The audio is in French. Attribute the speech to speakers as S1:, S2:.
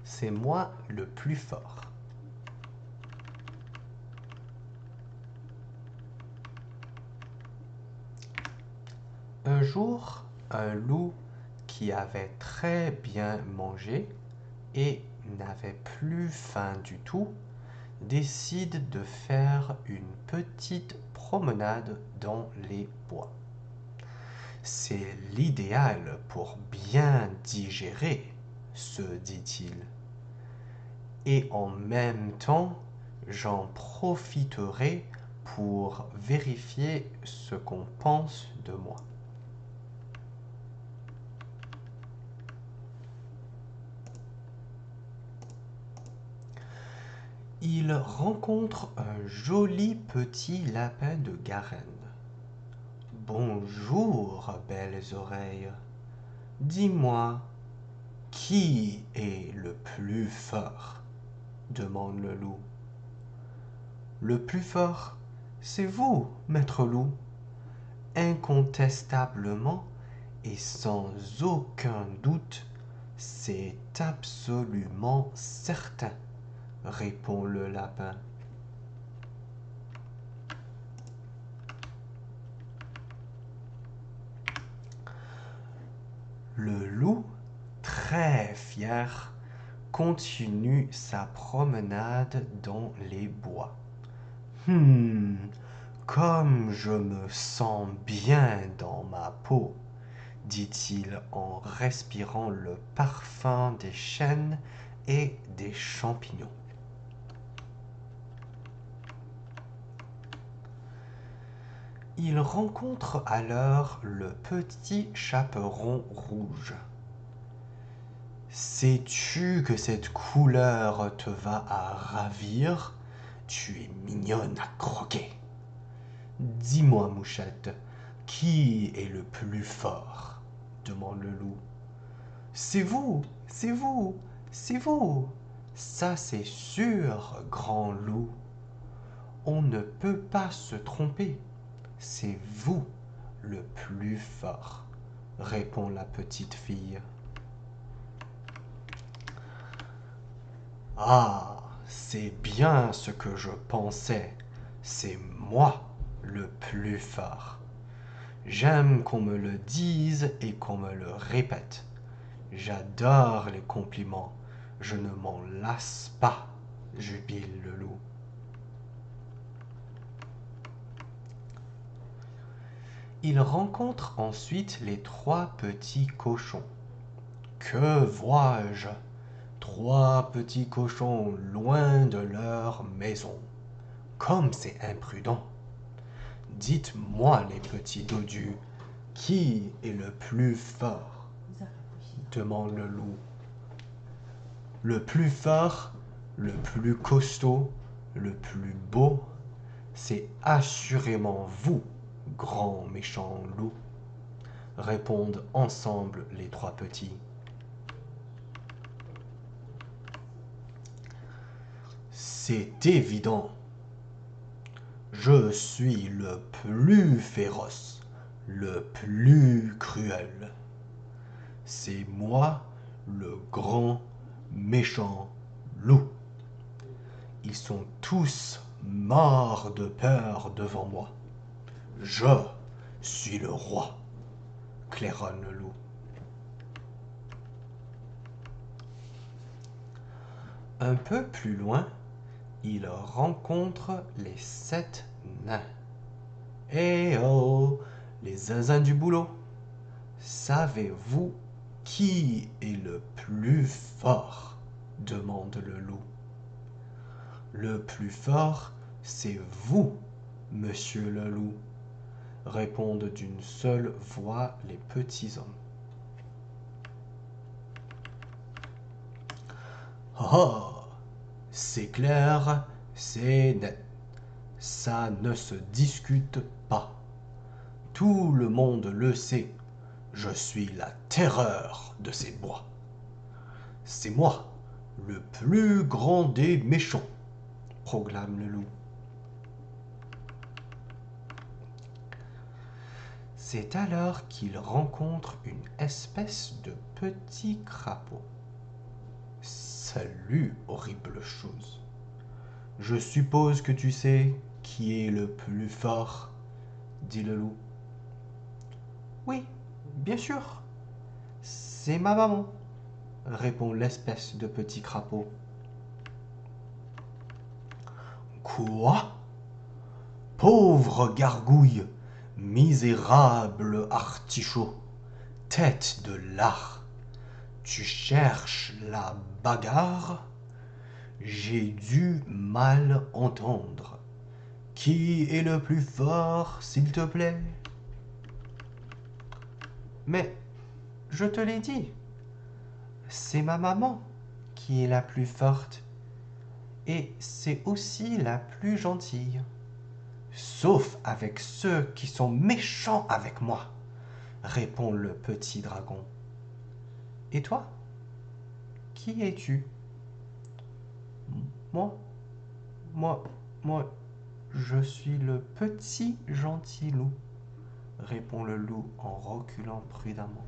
S1: c'est moi le plus fort. Un jour, un loup qui avait très bien mangé et n'avait plus faim du tout décide de faire une petite promenade dans les bois. C'est l'idéal pour bien digérer, se dit-il. Et en même temps, j'en profiterai pour vérifier ce qu'on pense de moi. Il rencontre un joli petit lapin de Garenne. Bonjour, belles oreilles. Dis-moi, qui est le plus fort? Demande le loup. Le plus fort, c'est vous, maître loup. Incontestablement et sans aucun doute, c'est absolument certain, répond le lapin. Le loup, très fier, continue sa promenade dans les bois. Comme je me sens bien dans ma peau, dit-il en respirant le parfum des chênes et des champignons. Il rencontre alors le petit chaperon rouge. Sais-tu que cette couleur te va à ravir? Tu es mignonne à croquer. Dis-moi, mouchette, qui est le plus fort? Demande le loup. C'est vous, c'est vous, c'est vous. Ça c'est sûr, grand loup. On ne peut pas se tromper. C'est vous le plus fort, répond la petite fille. Ah, c'est bien ce que je pensais. C'est moi le plus fort. J'aime qu'on me le dise et qu'on me le répète. J'adore les compliments. Je ne m'en lasse pas, jubile le loup. Il rencontre ensuite les trois petits cochons. Que vois-je? Trois petits cochons loin de leur maison. Comme c'est imprudent. Dites-moi, les petits dodus, qui est le plus fort? Demande le loup. Le plus fort, le plus costaud, le plus beau, c'est assurément vous, grand méchant loup, répondent ensemble les trois petits. C'est évident. Je suis le plus féroce, le plus cruel. C'est moi, le grand méchant loup. Ils sont tous morts de peur devant moi. Je suis le roi, claironne le loup. Un peu plus loin, il rencontre les 7 nains. Eh oh, les zinzins du boulot, savez-vous qui est le plus fort? Demande le loup. Le plus fort, c'est vous, monsieur le loup, répondent d'une seule voix les petits hommes. Oh, c'est clair, c'est net. Ça ne se discute pas. Tout le monde le sait. Je suis la terreur de ces bois. C'est moi, le plus grand des méchants, proclame le loup. C'est alors qu'il rencontre une espèce de petit crapaud. Salut, horrible chose. Je suppose que tu sais qui est le plus fort, dit le loup. Oui, bien sûr. C'est ma maman, répond l'espèce de petit crapaud. Quoi? Pauvre gargouille, misérable artichaut, tête de lard, tu cherches la bagarre? J'ai dû mal entendre. Qui est le plus fort, s'il te plaît? Mais je te l'ai dit, c'est ma maman qui est la plus forte et c'est aussi la plus gentille. Sauf avec ceux qui sont méchants avec moi, répond le petit dragon. Et toi? Qui es-tu? Moi, moi, moi, je suis le petit gentil loup, répond le loup en reculant prudemment.